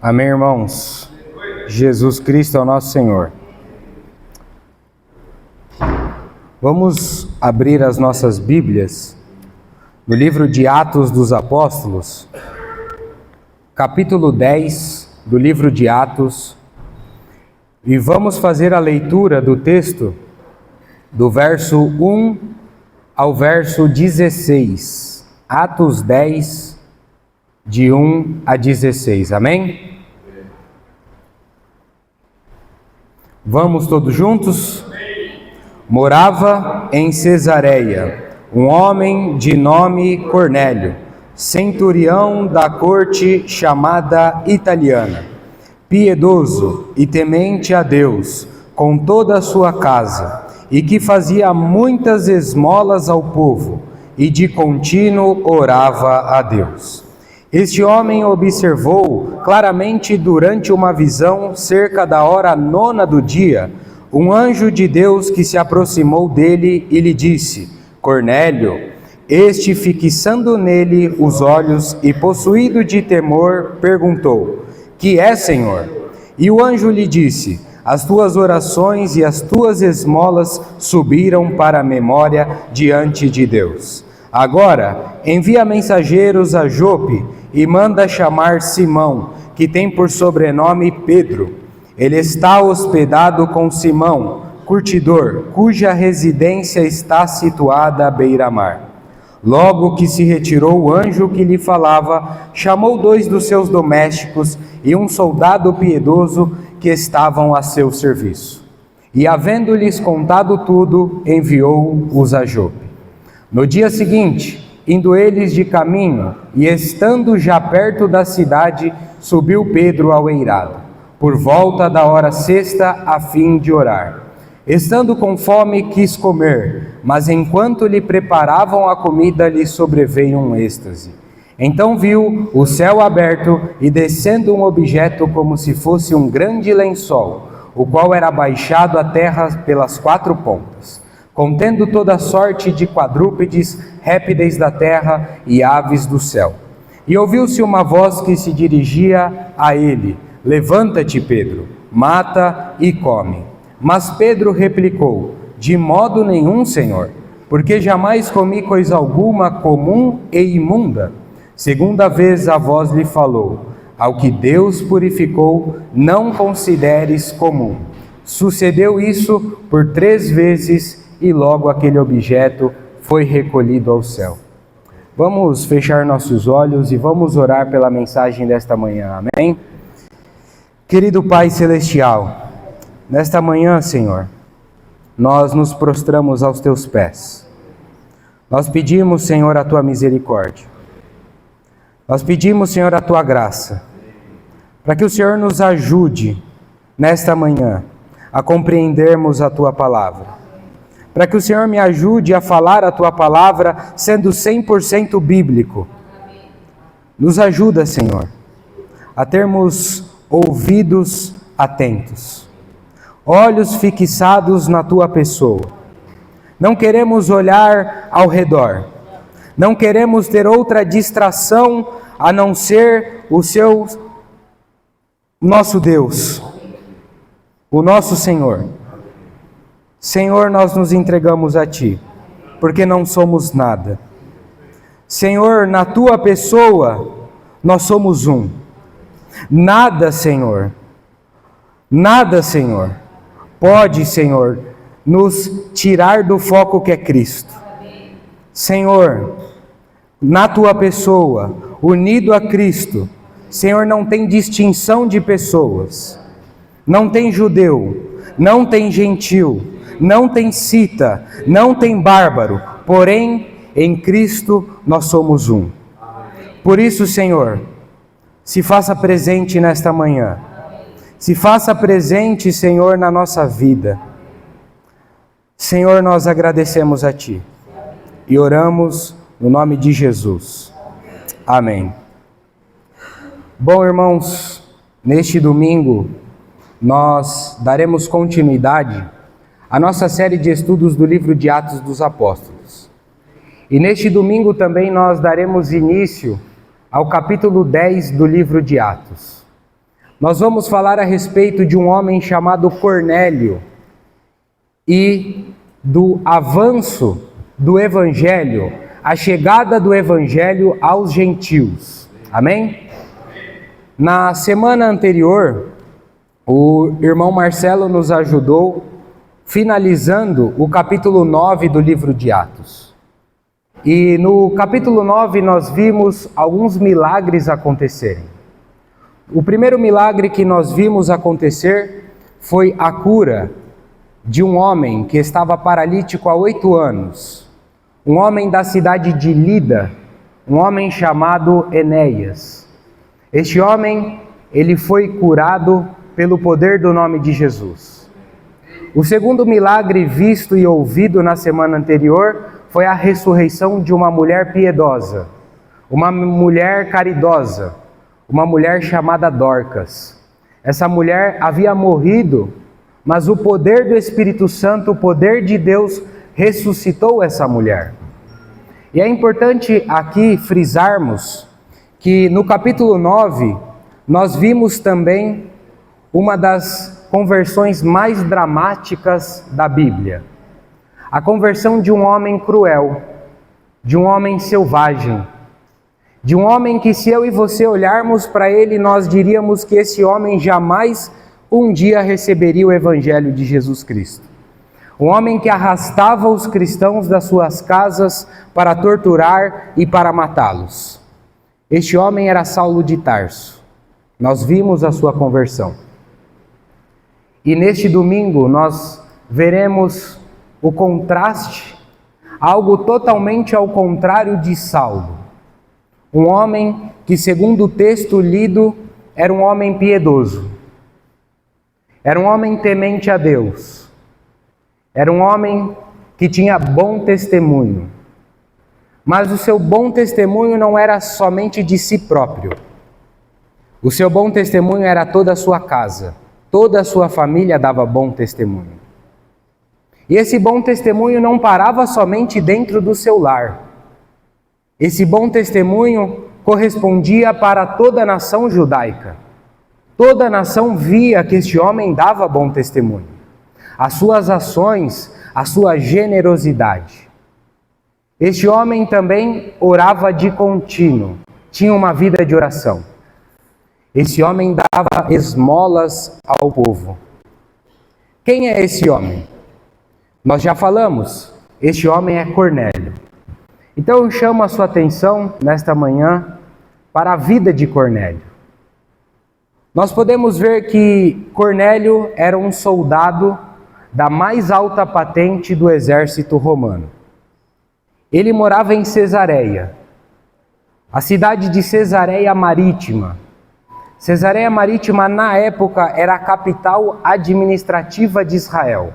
Amém, irmãos? Jesus Cristo é o nosso Senhor. Vamos abrir as nossas Bíblias no livro de Atos dos Apóstolos, capítulo 10 do livro de Atos, e vamos fazer a leitura do texto do verso 1 ao verso 16. Atos 10, de 1 a 16. Amém? Vamos todos juntos? Morava em Cesareia um homem de nome Cornélio, centurião da corte chamada italiana, piedoso e temente a Deus com toda a sua casa, e que fazia muitas esmolas ao povo, e de contínuo orava a Deus. Este homem observou claramente durante uma visão, cerca da hora 9 do dia, um anjo de Deus que se aproximou dele e lhe disse: Cornélio. Este, fixando nele os olhos e possuído de temor, perguntou: Que é, Senhor? E o anjo lhe disse: As tuas orações e as tuas esmolas subiram para a memória diante de Deus. Agora, envia mensageiros a Jope e manda chamar Simão, que tem por sobrenome Pedro. Ele está hospedado com Simão, curtidor, cuja residência está situada à beira-mar. Logo que se retirou o anjo que lhe falava, chamou 2 dos seus domésticos e um soldado piedoso que estavam a seu serviço. E, havendo-lhes contado tudo, enviou-os a Jope. No dia seguinte, indo eles de caminho, e estando já perto da cidade, subiu Pedro ao eirado, por volta da hora 6, a fim de orar. Estando com fome, quis comer, mas enquanto lhe preparavam a comida, lhe sobreveio um êxtase. Então viu o céu aberto e descendo um objeto como se fosse um grande lençol, o qual era baixado à terra pelas 4 pontas, contendo toda sorte de quadrúpedes, répteis da terra e aves do céu. E ouviu-se uma voz que se dirigia a ele: Levanta-te, Pedro, mata e come. Mas Pedro replicou: De modo nenhum, Senhor, porque jamais comi coisa alguma comum e imunda. Segunda vez a voz lhe falou: Ao que Deus purificou, não consideres comum. Sucedeu isso por 3 vezes, e logo aquele objeto foi recolhido ao céu. Vamos fechar nossos olhos e vamos orar pela mensagem desta manhã, amém? Querido Pai Celestial, nesta manhã, Senhor, nós nos prostramos aos Teus pés. Nós pedimos, Senhor, a Tua misericórdia. Nós pedimos, Senhor, a Tua graça, para que o Senhor nos ajude nesta manhã a compreendermos a Tua palavra. Para que o Senhor me ajude a falar a Tua palavra sendo 100% bíblico. Nos ajuda, Senhor, a termos ouvidos atentos, olhos fixados na Tua pessoa. Não queremos olhar ao redor, não queremos ter outra distração a não ser nosso Deus, o nosso Senhor. Senhor, nós nos entregamos a Ti, porque não somos nada. Senhor, na Tua pessoa, nós somos um. Nada, Senhor, pode, Senhor, nos tirar do foco que é Cristo. Senhor, na Tua pessoa, unido a Cristo, Senhor, não tem distinção de pessoas, não tem judeu, não tem gentil, não tem cita, não tem bárbaro, porém, em Cristo nós somos um. Por isso, Senhor, se faça presente nesta manhã, se faça presente, Senhor, na nossa vida. Senhor, nós agradecemos a Ti e oramos no nome de Jesus. Amém. Bom, irmãos, neste domingo nós daremos continuidade à nossa série de estudos do livro de Atos dos Apóstolos. E neste domingo também nós daremos início ao capítulo 10 do livro de Atos. Nós vamos falar a respeito de um homem chamado Cornélio e do avanço do Evangelho, a chegada do Evangelho aos gentios. Amém? Na semana anterior, o irmão Marcelo nos ajudou finalizando o capítulo 9 do livro de Atos. E no capítulo 9 nós vimos alguns milagres acontecerem. O primeiro milagre que nós vimos acontecer foi a cura de um homem que estava paralítico há 8 anos. Um homem da cidade de Lida, um homem chamado Enéas. Este homem, ele foi curado pelo poder do nome de Jesus. O segundo milagre visto e ouvido na semana anterior foi a ressurreição de uma mulher piedosa, uma mulher caridosa, uma mulher chamada Dorcas. Essa mulher havia morrido, mas o poder do Espírito Santo, o poder de Deus, ressuscitou essa mulher. E é importante aqui frisarmos que no capítulo 9, nós vimos também uma das conversões mais dramáticas da Bíblia. A conversão de um homem cruel, de um homem selvagem, de um homem que, se eu e você olharmos para ele, nós diríamos que esse homem jamais um dia receberia o Evangelho de Jesus Cristo. Um homem que arrastava os cristãos das suas casas para torturar e para matá-los. Este homem era Saulo de Tarso. Nós vimos a sua conversão. E neste domingo nós veremos o contraste, algo totalmente ao contrário de Saulo. Um homem que, segundo o texto lido, era um homem piedoso. Era um homem temente a Deus. Era um homem que tinha bom testemunho. Mas o seu bom testemunho não era somente de si próprio. O seu bom testemunho era toda a sua casa. Toda a sua família dava bom testemunho. E esse bom testemunho não parava somente dentro do seu lar. Esse bom testemunho correspondia para toda a nação judaica. Toda a nação via que este homem dava bom testemunho. As suas ações, a sua generosidade. Este homem também orava de contínuo, tinha uma vida de oração. Esse homem dava esmolas ao povo. Quem é esse homem? Nós já falamos, este homem é Cornélio. Então eu chamo a sua atenção nesta manhã para a vida de Cornélio. Nós podemos ver que Cornélio era um soldado da mais alta patente do exército romano. Ele morava em Cesareia, a cidade de Cesareia Marítima. Cesareia Marítima, na época, era a capital administrativa de Israel.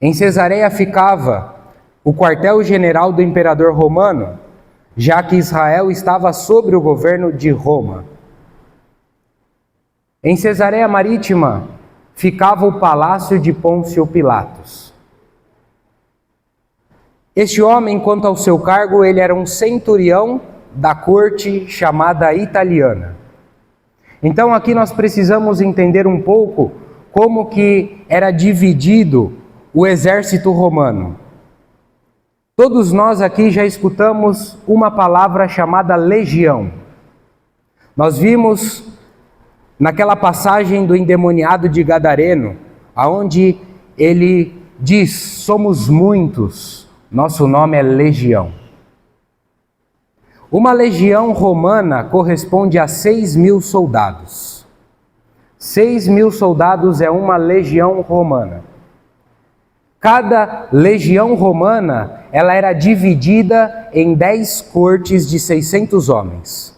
Em Cesareia ficava o quartel-general do imperador romano, já que Israel estava sob o governo de Roma. Em Cesareia Marítima ficava o palácio de Pôncio Pilatos. Este homem, quanto ao seu cargo, ele era um centurião da corte chamada italiana. Então aqui nós precisamos entender um pouco como que era dividido o exército romano. Todos nós aqui já escutamos uma palavra chamada legião. Nós vimos naquela passagem do endemoniado de Gadareno, aonde ele diz: somos muitos, nosso nome é legião. Uma legião romana corresponde a 6.000 soldados. 6.000 soldados é uma legião romana. Cada legião romana, ela era dividida em 10 cortes de 600 homens.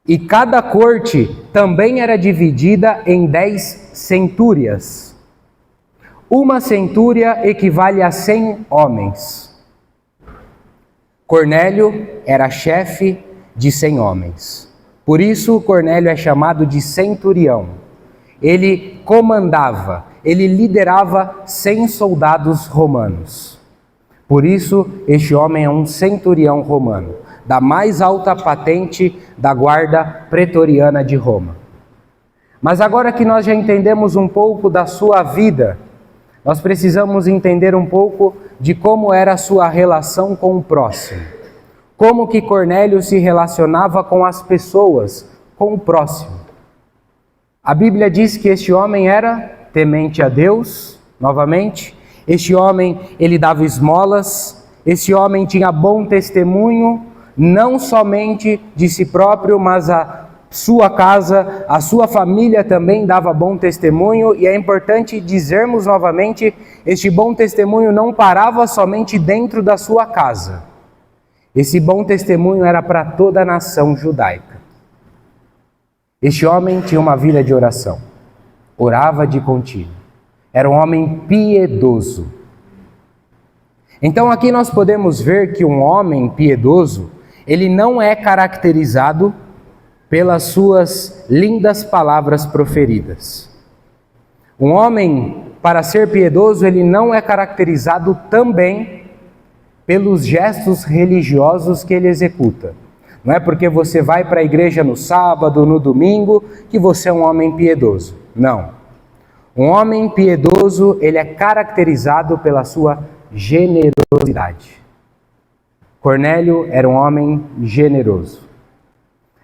E cada corte também era dividida em 10 centúrias. Uma centúria equivale a 100 homens. Cornélio era chefe de 100 homens. Por isso, Cornélio é chamado de centurião. Ele comandava, ele liderava 100 soldados romanos. Por isso, este homem é um centurião romano. da mais alta patente da guarda pretoriana de Roma. Mas agora que nós já entendemos um pouco da sua vida, nós precisamos entender um pouco de como era a sua relação com o próximo. Como que Cornélio se relacionava com as pessoas, com o próximo. A Bíblia diz que este homem era temente a Deus, novamente. Este homem, ele dava esmolas. Este homem tinha bom testemunho, não somente de si próprio, mas a sua casa, a sua família também dava bom testemunho, e é importante dizermos novamente, este bom testemunho não parava somente dentro da sua casa. Esse bom testemunho era para toda a nação judaica. Este homem tinha uma vida de oração, orava de contínuo, era um homem piedoso. Então aqui nós podemos ver que um homem piedoso, ele não é caracterizado pelas suas lindas palavras proferidas. Um homem, para ser piedoso, ele não é caracterizado também pelos gestos religiosos que ele executa. Não é porque você vai para a igreja no sábado, no domingo, que você é um homem piedoso. Não. Um homem piedoso, ele é caracterizado pela sua generosidade. Cornélio era um homem generoso.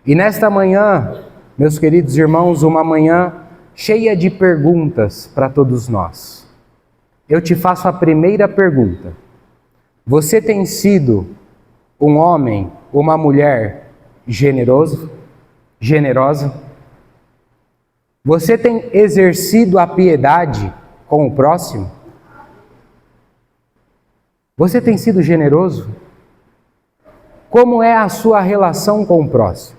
E nesta manhã, meus queridos irmãos, uma manhã cheia de perguntas para todos nós. Eu te faço a primeira pergunta. Você tem sido um homem, uma mulher generosa? Você tem exercido a piedade com o próximo? Você tem sido generoso? Como é a sua relação com o próximo?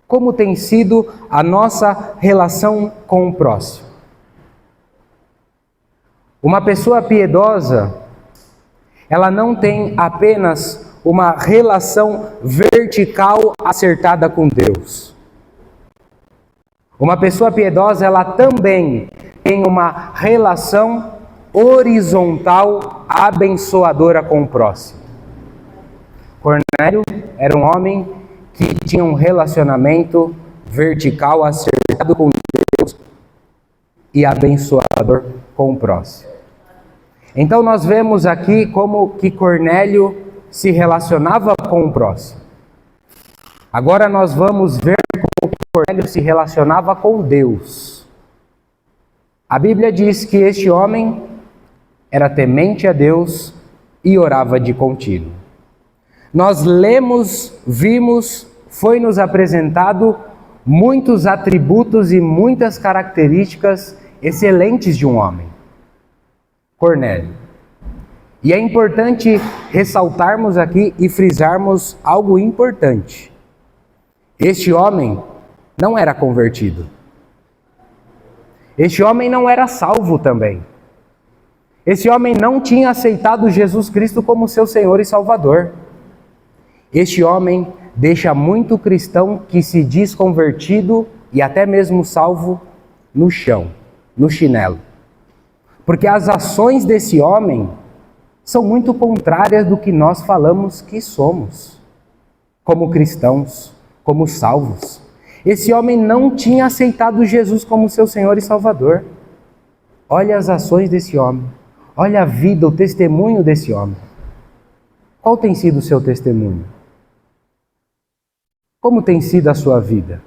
Como tem sido a nossa relação com o próximo? Uma pessoa piedosa, ela não tem apenas uma relação vertical acertada com Deus. Uma pessoa piedosa, ela também tem uma relação horizontal abençoadora com o próximo. Cornélio era um homem que tinha um relacionamento vertical acertado com Deus e abençoador com o próximo. Então nós vemos aqui como que Cornélio se relacionava com o próximo. Agora nós vamos ver como que Cornélio se relacionava com Deus. A Bíblia diz que este homem era temente a Deus e orava de contínuo. Nós lemos, vimos, foi nos apresentado muitos atributos e muitas características excelentes de um homem, Cornélio. E é importante ressaltarmos aqui e frisarmos algo importante. Este homem não era convertido. Este homem não era salvo também. Esse homem não tinha aceitado Jesus Cristo como seu Senhor e Salvador. Este homem deixa muito cristão que se diz convertido e até mesmo salvo no chão, no chinelo. Porque as ações desse homem são muito contrárias do que nós falamos que somos, como cristãos, como salvos. Esse homem não tinha aceitado Jesus como seu Senhor e Salvador. Olha as ações desse homem, olha a vida, o testemunho desse homem. Qual tem sido o seu testemunho? Como tem sido a sua vida?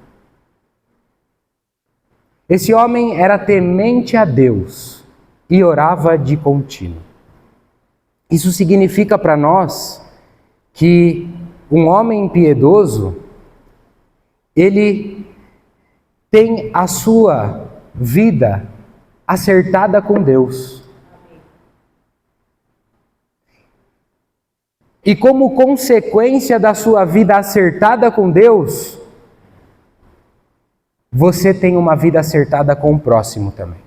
Esse homem era temente a Deus e orava de contínuo. Isso significa para nós que um homem piedoso, ele tem a sua vida acertada com Deus. E como consequência da sua vida acertada com Deus, você tem uma vida acertada com o próximo também.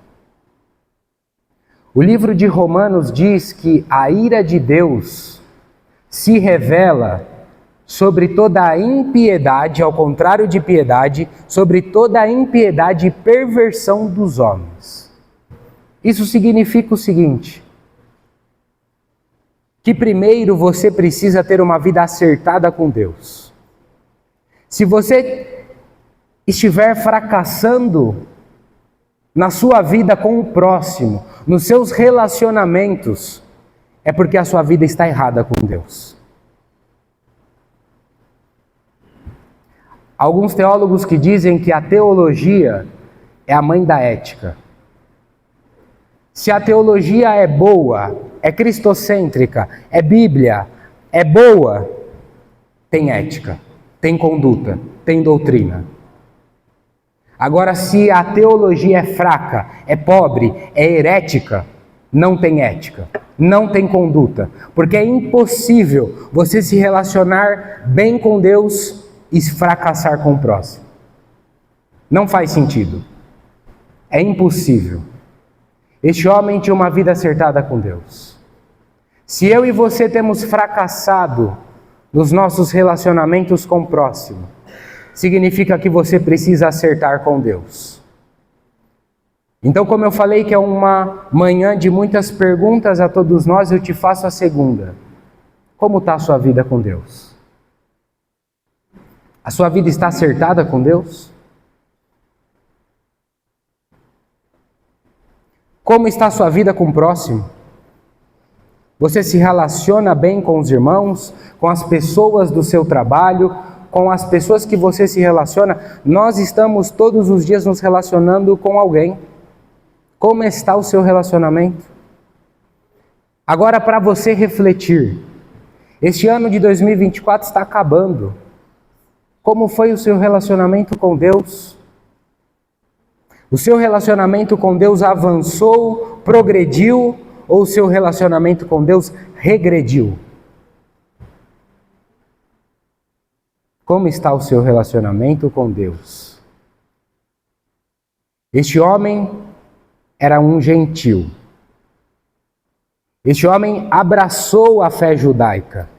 O livro de Romanos diz que a ira de Deus se revela sobre toda a impiedade, ao contrário de piedade, sobre toda a impiedade e perversão dos homens. Isso significa o seguinte: que primeiro você precisa ter uma vida acertada com Deus. Se você estiver fracassando na sua vida com o próximo, nos seus relacionamentos, é porque a sua vida está errada com Deus. Alguns teólogos que dizem que a teologia é a mãe da ética. Se a teologia é boa, é cristocêntrica, é Bíblia, é boa, tem ética, tem conduta, tem doutrina. Agora, se a teologia é fraca, é pobre, é herética, não tem ética, não tem conduta, porque é impossível você se relacionar bem com Deus e fracassar com o próximo. Não faz sentido. É impossível. Este homem tinha uma vida acertada com Deus. Se eu e você temos fracassado nos nossos relacionamentos com o próximo, significa que você precisa acertar com Deus. Então, como eu falei que é uma manhã de muitas perguntas a todos nós, eu te faço a segunda. Como está a sua vida com Deus? A sua vida está acertada com Deus? Como está a sua vida com o próximo? Você se relaciona bem com os irmãos, com as pessoas do seu trabalho, com as pessoas que você se relaciona? Nós estamos todos os dias nos relacionando com alguém. Como está o seu relacionamento? Agora, para você refletir, este ano de 2024 está acabando. Como foi o seu relacionamento com Deus? O seu relacionamento com Deus avançou, progrediu, ou o seu relacionamento com Deus regrediu? Como está o seu relacionamento com Deus? Este homem era um gentil. Este homem abraçou a fé judaica.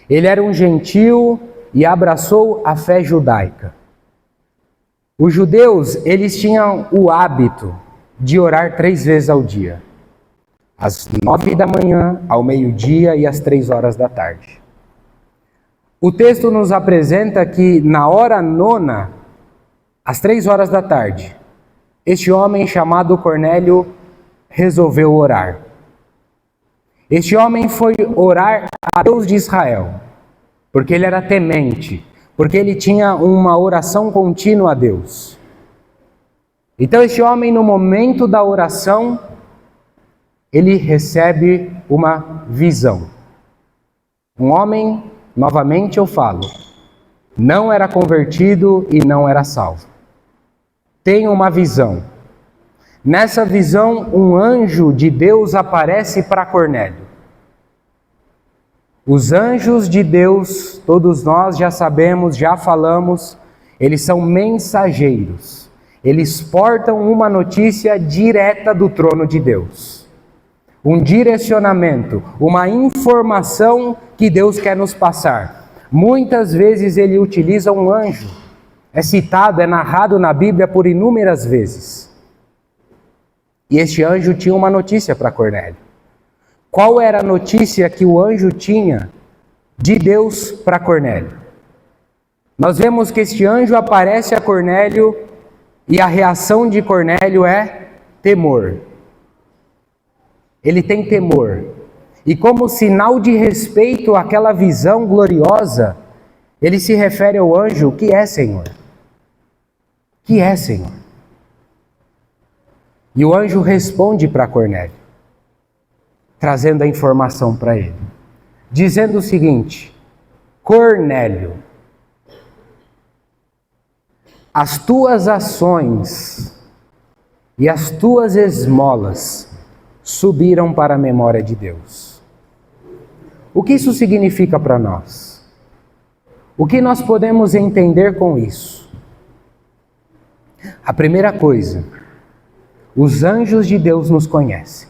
Ele era um gentil e abraçou a fé judaica. Os judeus, eles tinham o hábito de orar 3 vezes ao dia. Às 9 da manhã, ao meio-dia e às 3 horas da tarde. O texto nos apresenta que na hora nona, às 3 horas da tarde, este homem chamado Cornélio resolveu orar. Este homem foi orar a Deus de Israel, porque ele era temente, porque ele tinha uma oração contínua a Deus. Então este homem, no momento da oração, ele recebe uma visão. Um homem, novamente eu falo, não era convertido e não era salvo. Tem uma visão. Nessa visão, um anjo de Deus aparece para Cornélio. Os anjos de Deus, todos nós já sabemos, já falamos, eles são mensageiros. Eles portam uma notícia direta do trono de Deus. Um direcionamento, uma informação que Deus quer nos passar. Muitas vezes ele utiliza um anjo. É citado, é narrado na Bíblia por inúmeras vezes. E este anjo tinha uma notícia para Cornélio. Qual era a notícia que o anjo tinha de Deus para Cornélio? Nós vemos que este anjo aparece a Cornélio e a reação de Cornélio é temor. Ele tem temor. E como sinal de respeito àquela visão gloriosa, ele se refere ao anjo: o que é, Senhor? O que é, Senhor? E o anjo responde para Cornélio, trazendo a informação para ele, dizendo o seguinte: Cornélio, as tuas ações e as tuas esmolas subiram para a memória de Deus. O que isso significa para nós? O que nós podemos entender com isso? A primeira coisa, os anjos de Deus nos conhecem.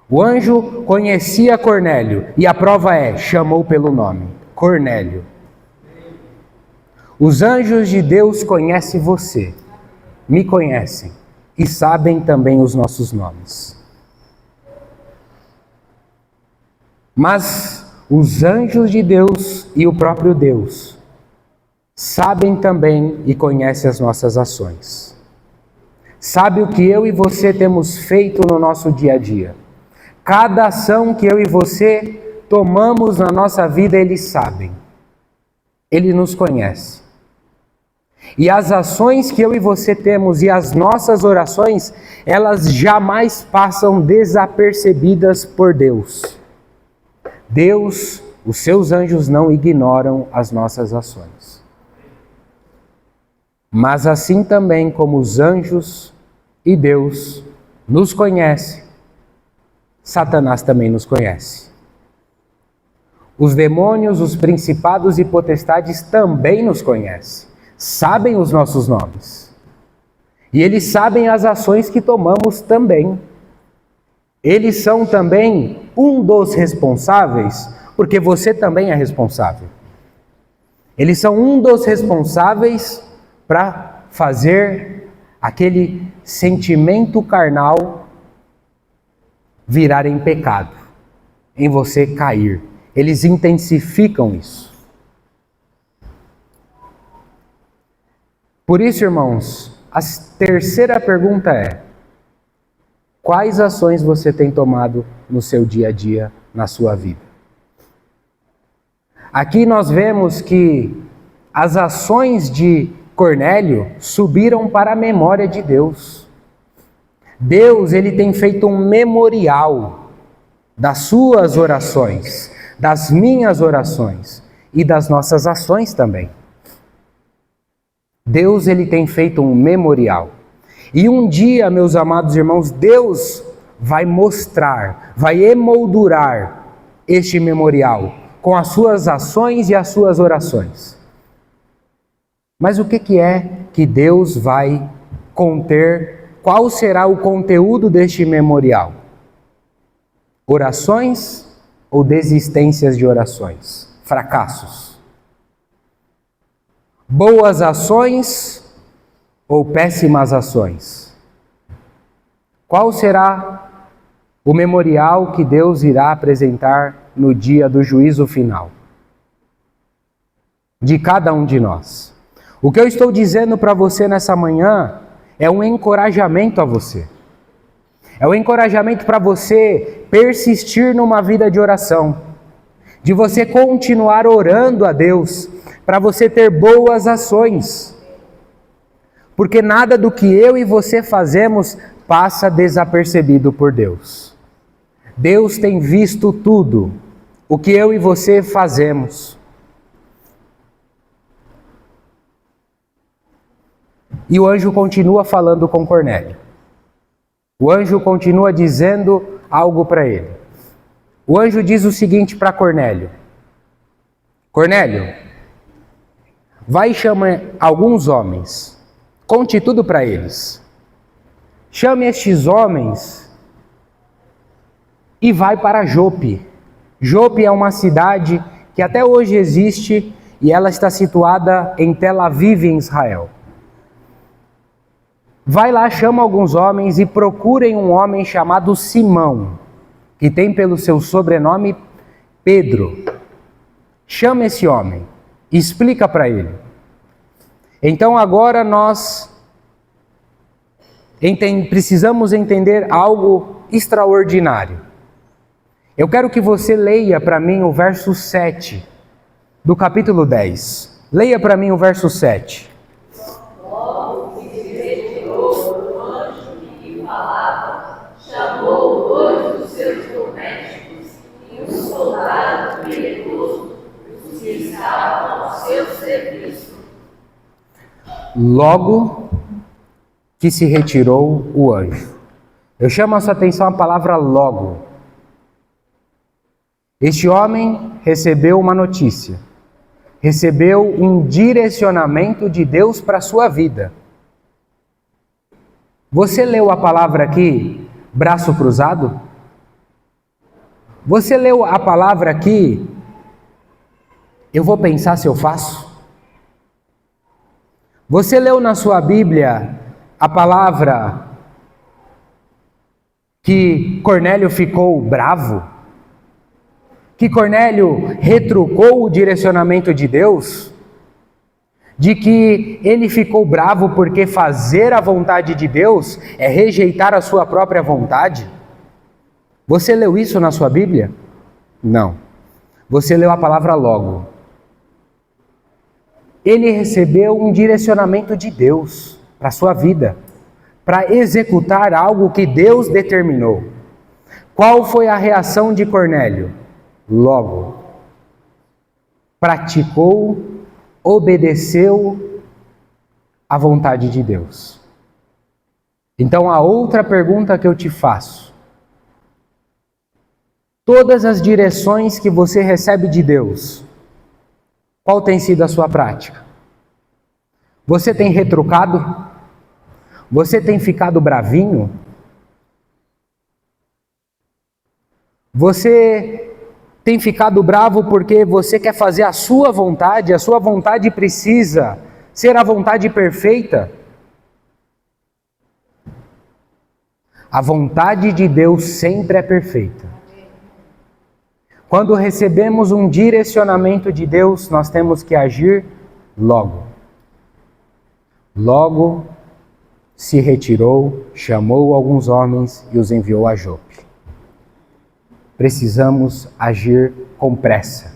O anjo conhecia Cornélio e a prova é, chamou pelo nome, Cornélio. Os anjos de Deus conhecem você, me conhecem e sabem também os nossos nomes. Mas os anjos de Deus e o próprio Deus sabem também e conhecem as nossas ações. Sabe o que eu e você temos feito no nosso dia a dia. Cada ação que eu e você tomamos na nossa vida, eles sabem. Ele nos conhece. E as ações que eu e você temos e as nossas orações, elas jamais passam desapercebidas por Deus. Deus, os seus anjos não ignoram as nossas ações. Mas assim também como os anjos e Deus nos conhecem, Satanás também nos conhece. Os demônios, os principados e potestades também nos conhecem, sabem os nossos nomes. E eles sabem as ações que tomamos também. Eles são também um dos responsáveis, porque você também é responsável. Eles são um dos responsáveis para fazer aquele sentimento carnal virar em pecado, em você cair. Eles intensificam isso. Por isso, irmãos, a terceira pergunta é: quais ações você tem tomado no seu dia a dia, na sua vida? Aqui nós vemos que as ações de Cornélio subiram para a memória de Deus. Deus, ele tem feito um memorial das suas orações, das minhas orações e das nossas ações também. Deus, ele tem feito um memorial. E um dia, meus amados irmãos, Deus vai mostrar, vai emoldurar este memorial com as suas ações e as suas orações. Mas o que é que Deus vai conter? Qual será o conteúdo deste memorial? Orações ou desistências de orações? Fracassos? Boas ações ou péssimas ações? Qual será o memorial que Deus irá apresentar no dia do juízo final de cada um de nós? O que eu estou dizendo para você nessa manhã é um encorajamento a você. É um encorajamento para você persistir numa vida de oração, de você continuar orando a Deus, para você ter boas ações. Porque nada do que eu e você fazemos passa desapercebido por Deus. Deus tem visto tudo o que eu e você fazemos. E o anjo continua falando com Cornélio. O anjo continua dizendo algo para ele. O anjo diz o seguinte para Cornélio: Cornélio, vai e chama alguns homens, conte tudo para eles. Chame estes homens e vai para Jope. Jope é uma cidade que até hoje existe e ela está situada em Tel Aviv, em Israel. Vai lá, chama alguns homens e procurem um homem chamado Simão, que tem pelo seu sobrenome Pedro. Chama esse homem, explica para ele. Então agora nós precisamos entender algo extraordinário. Eu quero que você leia para mim o verso 7 do capítulo 10. Leia para mim o verso 7. Chamou dois dos seus domésticos e um soldado piedoso, os que estavam ao seu serviço. Logo que se retirou o anjo. Eu chamo a sua atenção a palavra logo. Este homem recebeu uma notícia, recebeu um direcionamento de Deus para a sua vida. Você leu a palavra aqui, braço cruzado? Você leu a palavra aqui, eu vou pensar se eu faço? Você leu na sua Bíblia a palavra que Cornélio ficou bravo? que Cornélio retrucou o direcionamento de Deus? De que ele ficou bravo porque fazer a vontade de Deus é rejeitar a sua própria vontade? Você leu isso na sua Bíblia? Não. Você leu a palavra logo. Ele recebeu um direcionamento de Deus para a sua vida, para executar algo que Deus determinou. Qual foi a reação de Cornélio? Logo. Praticou, obedeceu à vontade de Deus. Então, a outra pergunta que eu te faço: todas as direções que você recebe de Deus, qual tem sido a sua prática? Você tem retrucado? Você tem ficado bravinho? Você tem ficado bravo porque você quer fazer a sua vontade precisa ser a vontade perfeita? A vontade de Deus sempre é perfeita. Quando recebemos um direcionamento de Deus, nós temos que agir logo. Logo se retirou, chamou alguns homens e os enviou a Jope. Precisamos agir com pressa.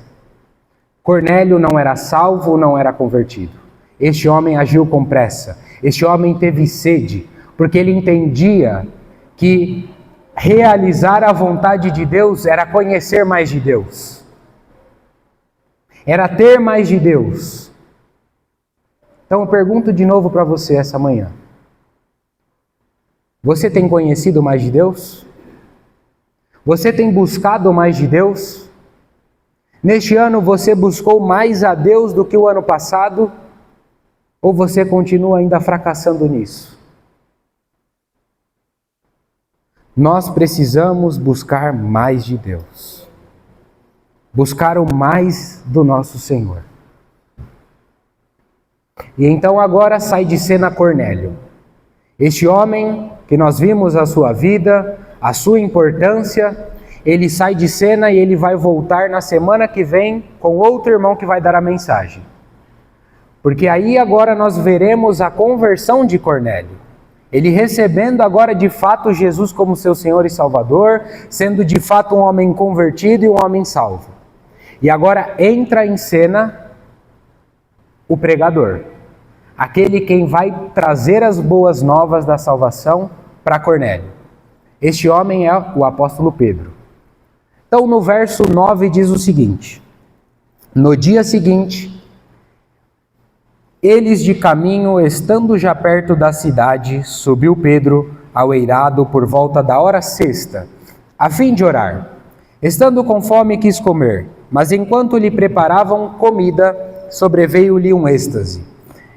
Cornélio não era salvo, não era convertido. Este homem agiu com pressa. Este homem teve sede, porque ele entendia que realizar a vontade de Deus era conhecer mais de Deus. Era ter mais de Deus. Então eu pergunto de novo para você essa manhã. Você tem conhecido mais de Deus? Você tem buscado mais de Deus? Neste ano você buscou mais a Deus do que o ano passado? Ou você continua ainda fracassando nisso? Nós precisamos buscar mais de Deus. Buscar o mais do nosso Senhor. E então agora sai de cena Cornélio. Este homem que nós vimos a sua vida, a sua importância, ele sai de cena e ele vai voltar na semana que vem com outro irmão que vai dar a mensagem. Porque aí agora nós veremos a conversão de Cornélio. Ele recebendo agora de fato Jesus como seu Senhor e Salvador, sendo de fato um homem convertido e um homem salvo. E agora entra em cena o pregador, aquele quem vai trazer as boas novas da salvação para Cornélio. Este homem é o apóstolo Pedro. Então no verso 9 diz o seguinte: no dia seguinte, eles de caminho, estando já perto da cidade, subiu Pedro ao eirado por volta da hora sexta, a fim de orar. Estando com fome, quis comer, mas enquanto lhe preparavam comida, sobreveio-lhe um êxtase.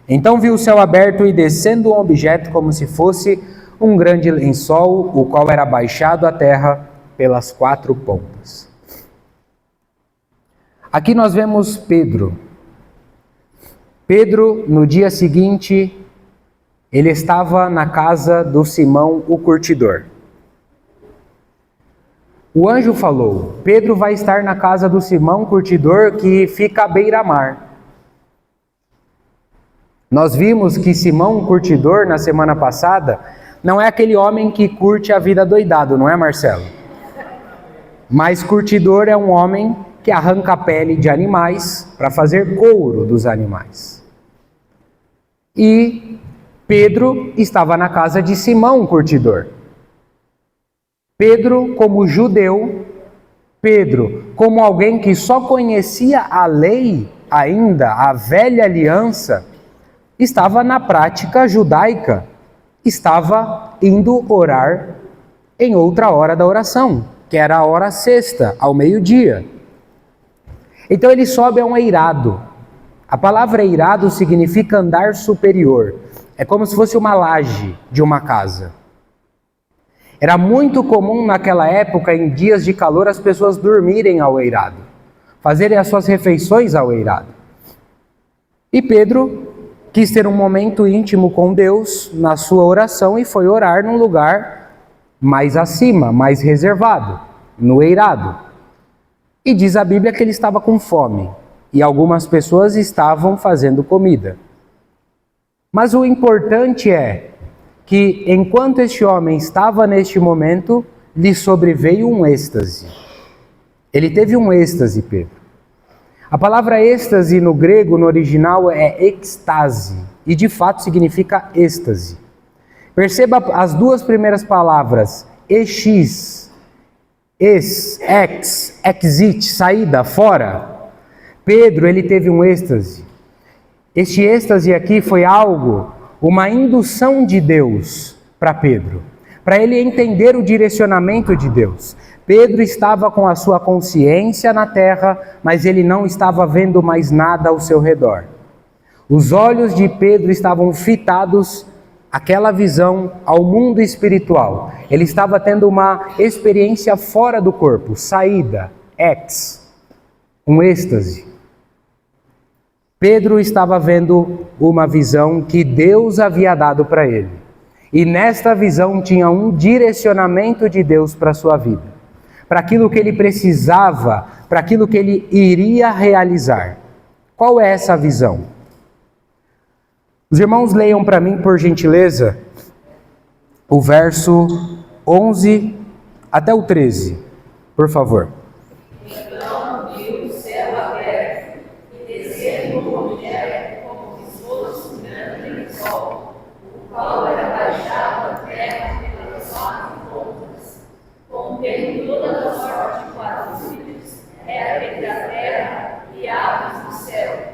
Então viu o céu aberto e descendo um objeto como se fosse um grande lençol, o qual era baixado à terra pelas quatro pontas. Aqui nós vemos Pedro. Pedro, no dia seguinte, ele estava na casa do Simão, o curtidor. O anjo falou: Pedro vai estar na casa do Simão, curtidor, que fica à beira-mar. Nós vimos que Simão, curtidor, na semana passada, não é aquele homem que curte a vida doidado, não é, Marcelo? Mas curtidor é um homem que arranca a pele de animais para fazer couro dos animais. E Pedro estava na casa de Simão, curtidor. Pedro, como judeu, Pedro, como alguém que só conhecia a lei ainda, a velha aliança, estava na prática judaica, estava indo orar em outra hora da oração, que era a hora sexta, ao meio-dia. Então ele sobe a um eirado. A palavra eirado significa andar superior. É como se fosse uma laje de uma casa. Era muito comum naquela época, em dias de calor, as pessoas dormirem ao eirado, fazerem as suas refeições ao eirado. E Pedro quis ter um momento íntimo com Deus na sua oração e foi orar num lugar mais acima, mais reservado, no eirado. E diz a Bíblia que ele estava com fome, e algumas pessoas estavam fazendo comida. Mas o importante é que, enquanto este homem estava neste momento, lhe sobreveio um êxtase. Ele teve um êxtase, Pedro. A palavra êxtase no grego, no original, é extase, e de fato significa êxtase. Perceba as duas primeiras palavras, ex, exit, saída, fora. Pedro, ele teve um êxtase. Este êxtase aqui foi algo, uma indução de Deus para Pedro, para ele entender o direcionamento de Deus. Pedro estava com a sua consciência na terra, mas ele não estava vendo mais nada ao seu redor. Os olhos de Pedro estavam fitados, aquela visão, ao mundo espiritual. Ele estava tendo uma experiência fora do corpo, saída, um êxtase. Pedro estava vendo uma visão que Deus havia dado para ele. E nesta visão tinha um direcionamento de Deus para a sua vida, para aquilo que ele precisava, para aquilo que ele iria realizar. Qual é essa visão? Os irmãos leiam para mim, por gentileza, o verso 11 até o 13, por favor. Então viu o céu aberto e descendo um objeto como se fosse um grande lençol, o qual era baixado à terra pelas quatro pontas, contendo toda a sorte de quadrúpedes, entre a terra e aves do céu.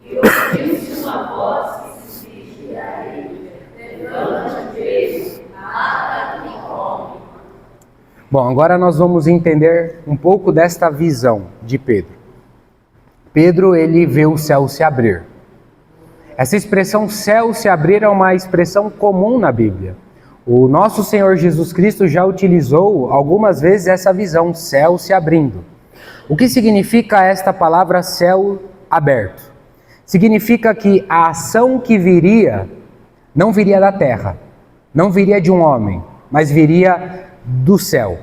E ouviu-se uma voz que se dirigia a ele: levanta-te, Pedro, mata e come. Bom, agora nós vamos entender um pouco desta visão de Pedro. Pedro, ele vê o céu se abrir. Essa expressão céu se abrir é uma expressão comum na Bíblia. O nosso Senhor Jesus Cristo já utilizou algumas vezes essa visão, céu se abrindo. O que significa esta palavra céu aberto? Significa que a ação que viria, não viria da terra, não viria de um homem, mas viria do céu,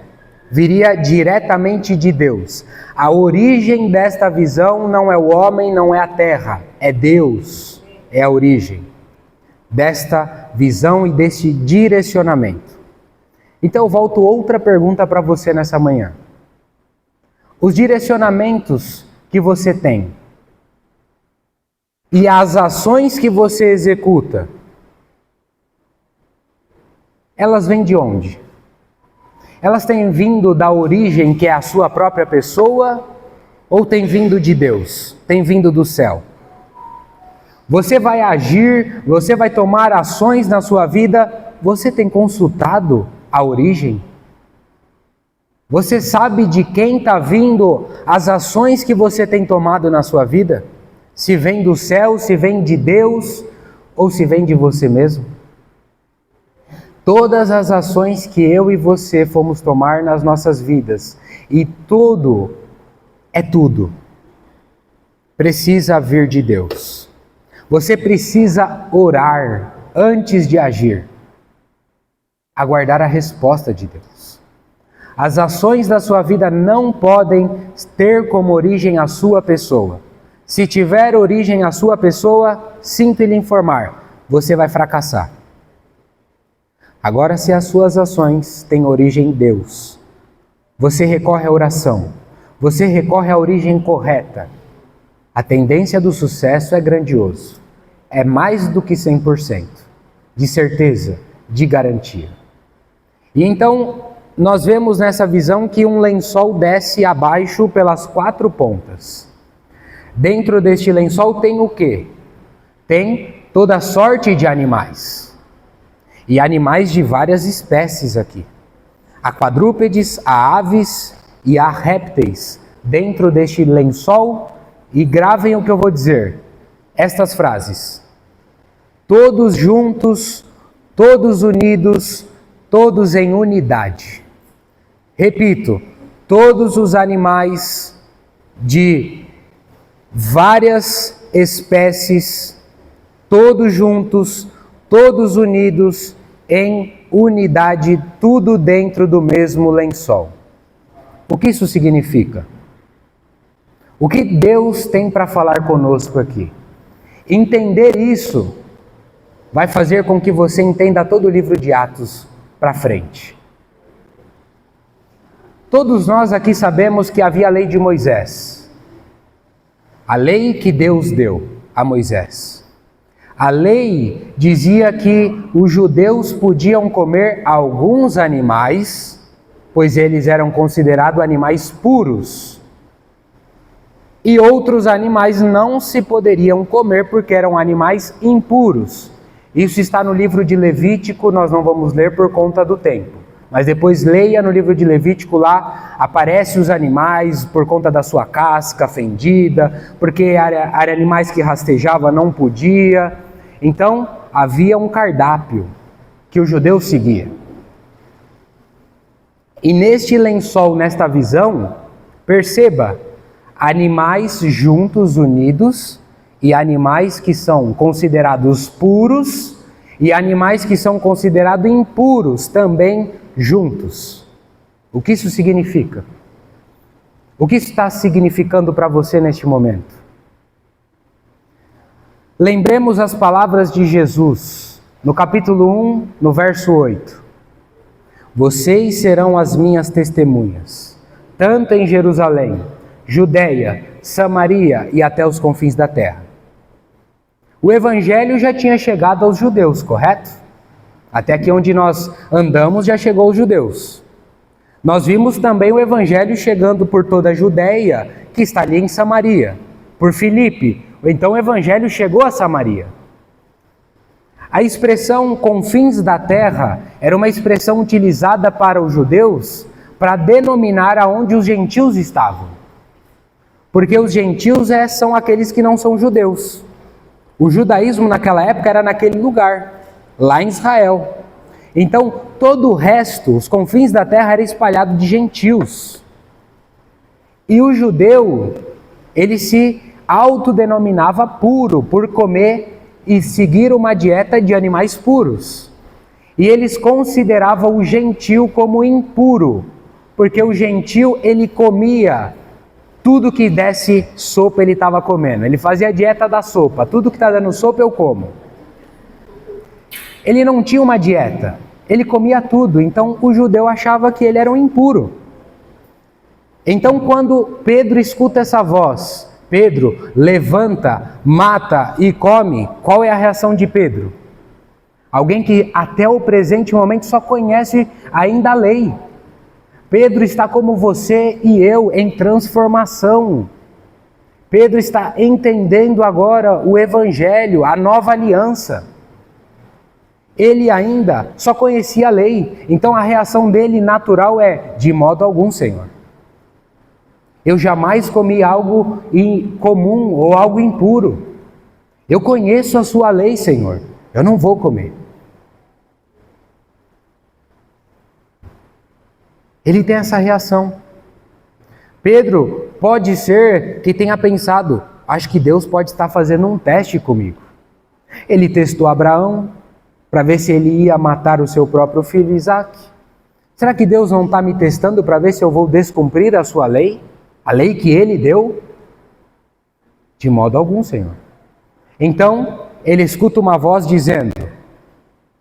viria diretamente de Deus. A origem desta visão não é o homem, não é a terra, é Deus, é a origem desta visão e deste direcionamento. Então eu volto outra pergunta para você nessa manhã. Os direcionamentos que você tem e as ações que você executa, elas vêm de onde? Elas têm vindo da origem que é a sua própria pessoa ou têm vindo de Deus? Têm vindo do céu? Você vai agir, você vai tomar ações na sua vida, você tem consultado a origem? Você sabe de quem está vindo as ações que você tem tomado na sua vida? Se vem do céu, se vem de Deus ou se vem de você mesmo? Todas as ações que eu e você fomos tomar nas nossas vidas, e tudo, precisa vir de Deus. Você precisa orar antes de agir, aguardar a resposta de Deus. As ações da sua vida não podem ter como origem a sua pessoa. Se tiver origem a sua pessoa, sinto lhe informar, você vai fracassar. Agora, se as suas ações têm origem em Deus, você recorre à oração, você recorre à origem correta, a tendência do sucesso é grandioso. É mais do que 100%, de certeza, de garantia. E então, nós vemos nessa visão que um lençol desce abaixo pelas quatro pontas. Dentro deste lençol tem o quê? Tem toda sorte de animais. E animais de várias espécies aqui. Há quadrúpedes, há aves e há répteis dentro deste lençol. E gravem o que eu vou dizer. Estas frases: todos juntos, todos unidos, todos em unidade. Repito, todos os animais de várias espécies, todos juntos, todos unidos, em unidade, tudo dentro do mesmo lençol. O que isso significa? O que Deus tem para falar conosco aqui? Entender isso vai fazer com que você entenda todo o livro de Atos para frente. Todos nós aqui sabemos que havia a lei de Moisés. A lei que Deus deu a Moisés. A lei dizia que os judeus podiam comer alguns animais, pois eles eram considerados animais puros. E outros animais não se poderiam comer porque eram animais impuros. Isso está no livro de Levítico, nós não vamos ler por conta do tempo. Mas depois leia no livro de Levítico, lá aparece os animais por conta da sua casca fendida, porque eram animais que rastejavam, não podia. Então havia um cardápio que o judeu seguia. E neste lençol, nesta visão, perceba, animais juntos, unidos, e animais que são considerados puros, e animais que são considerados impuros também juntos. O que isso significa? O que isso está significando para você neste momento? Lembremos as palavras de Jesus, no capítulo 1, no verso 8. Vocês serão as minhas testemunhas, tanto em Jerusalém, Judeia, Samaria e até os confins da terra. O evangelho já tinha chegado aos judeus, correto? Até aqui onde nós andamos já chegou aos judeus. Nós vimos também o evangelho chegando por toda a Judeia, que está ali em Samaria, por Filipe. Então o evangelho chegou a Samaria. A expressão confins da terra era uma expressão utilizada para os judeus para denominar aonde os gentios estavam. Porque os gentios são aqueles que não são judeus. O judaísmo naquela época era naquele lugar, lá em Israel. Então, todo o resto, os confins da terra, era espalhado de gentios. E o judeu, ele se autodenominava puro, por comer e seguir uma dieta de animais puros. E eles consideravam o gentio como impuro, porque o gentio, ele comia tudo que desse sopa, ele estava comendo. Ele fazia a dieta da sopa. Tudo que está dando sopa, eu como. Ele não tinha uma dieta. Ele comia tudo. Então, o judeu achava que ele era um impuro. Então, quando Pedro escuta essa voz, Pedro, levanta, mata e come, qual é a reação de Pedro? Alguém que até o presente momento só conhece ainda a lei. Pedro está como você e eu, em transformação. Pedro está entendendo agora o Evangelho, a nova aliança. Ele ainda só conhecia a lei, então a reação dele natural é: de modo algum, Senhor. Eu jamais comi algo incomum ou algo impuro. Eu conheço a sua lei, Senhor. Eu não vou comer. Ele tem essa reação. Pedro pode ser que tenha pensado: acho que Deus pode estar fazendo um teste comigo. Ele testou Abraão para ver se ele ia matar o seu próprio filho Isaque. Será que Deus não está me testando para ver se eu vou descumprir a sua lei? A lei que ele deu? De modo algum, Senhor. Então, ele escuta uma voz dizendo: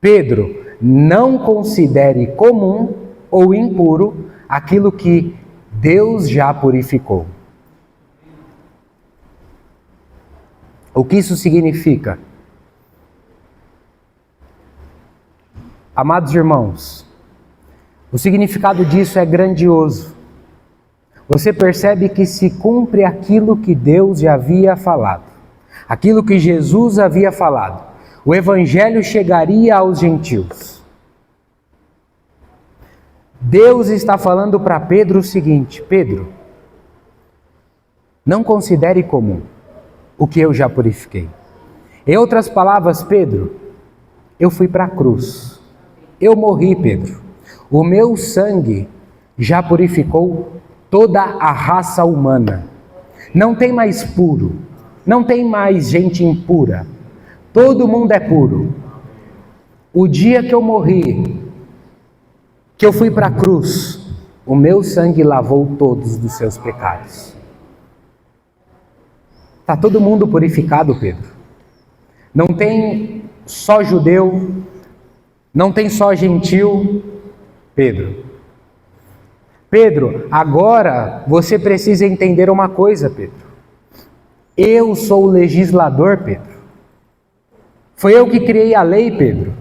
Pedro, não considere comum ou impuro aquilo que Deus já purificou. O que isso significa? Amados irmãos, o significado disso é grandioso. Você percebe que se cumpre aquilo que Deus já havia falado, aquilo que Jesus havia falado. O evangelho chegaria aos gentios. Deus está falando para Pedro o seguinte: Pedro, não considere comum o que eu já purifiquei. Em outras palavras, Pedro, eu fui para a cruz. Eu morri, Pedro. O meu sangue já purificou toda a raça humana. Não tem mais puro. Não tem mais gente impura. Todo mundo é puro. O dia que eu morri, que eu fui para a cruz, o meu sangue lavou todos os seus pecados. Está todo mundo purificado, Pedro. Não tem só judeu, não tem só gentil, Pedro. Pedro, agora você precisa entender uma coisa, Pedro. Eu sou o legislador, Pedro. Foi eu que criei a lei, Pedro.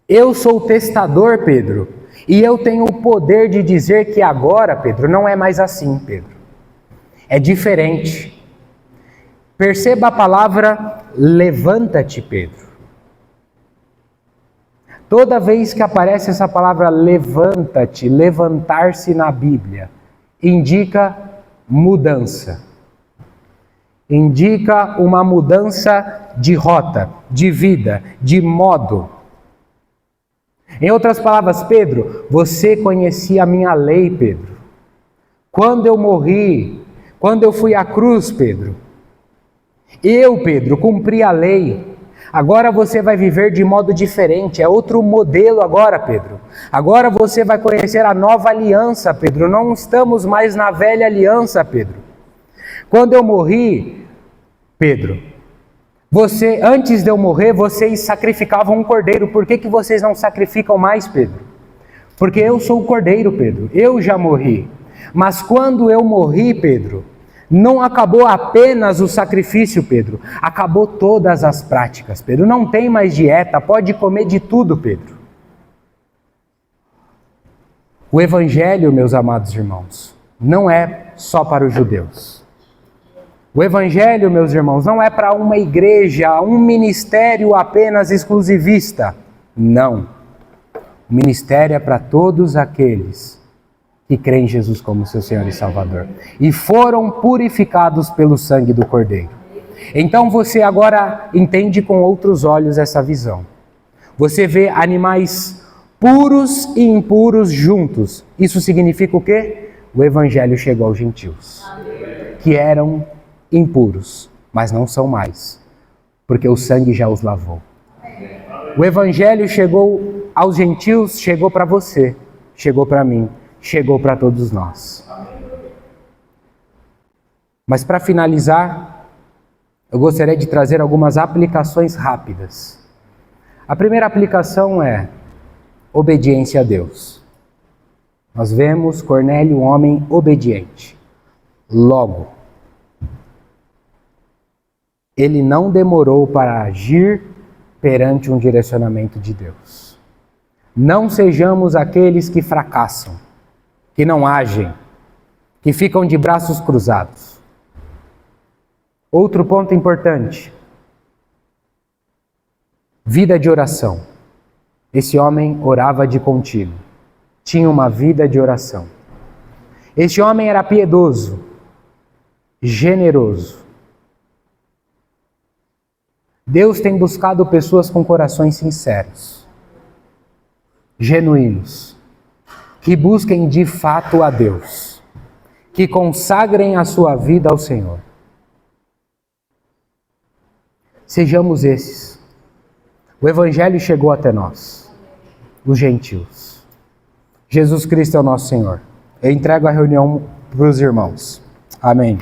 Eu sou o testador, Pedro. E eu tenho o poder de dizer que agora, Pedro, não é mais assim, Pedro. É diferente. Perceba a palavra levanta-te, Pedro. Toda vez que aparece essa palavra levanta-te, levantar-se na Bíblia, indica mudança. Indica uma mudança de rota, de vida, de modo. Em outras palavras, Pedro, você conhecia a minha lei, Pedro. Quando eu morri, quando eu fui à cruz, Pedro, eu, Pedro, cumpri a lei. Agora você vai viver de modo diferente, é outro modelo agora, Pedro. Agora você vai conhecer a nova aliança, Pedro. Não estamos mais na velha aliança, Pedro. Quando eu morri, Pedro, antes de eu morrer, vocês sacrificavam um cordeiro. Por que vocês não sacrificam mais, Pedro? Porque eu sou o cordeiro, Pedro. Eu já morri. Mas quando eu morri, Pedro, não acabou apenas o sacrifício, Pedro. Acabou todas as práticas, Pedro. Não tem mais dieta, pode comer de tudo, Pedro. O Evangelho, meus amados irmãos, não é só para os judeus. O Evangelho, meus irmãos, não é para uma igreja, um ministério apenas exclusivista. Não. O ministério é para todos aqueles que creem em Jesus como seu Senhor e Salvador e foram purificados pelo sangue do Cordeiro. Então você agora entende com outros olhos essa visão. Você vê animais puros e impuros juntos. Isso significa o quê? O Evangelho chegou aos gentios, que eram impuros, mas não são mais, porque o sangue já os lavou. O Evangelho chegou aos gentios, chegou para você, chegou para mim, chegou para todos nós. Mas para finalizar, eu gostaria de trazer algumas aplicações rápidas. A primeira aplicação é obediência a Deus. Nós vemos Cornélio, um homem obediente. Logo, ele não demorou para agir perante um direcionamento de Deus. Não sejamos aqueles que fracassam, que não agem, que ficam de braços cruzados. Outro ponto importante: vida de oração. Esse homem orava de contínuo, tinha uma vida de oração. Esse homem era piedoso, generoso. Deus tem buscado pessoas com corações sinceros, genuínos, que busquem de fato a Deus, que consagrem a sua vida ao Senhor. Sejamos esses. O Evangelho chegou até nós, os gentios. Jesus Cristo é o nosso Senhor. Eu entrego a reunião para os irmãos. Amém.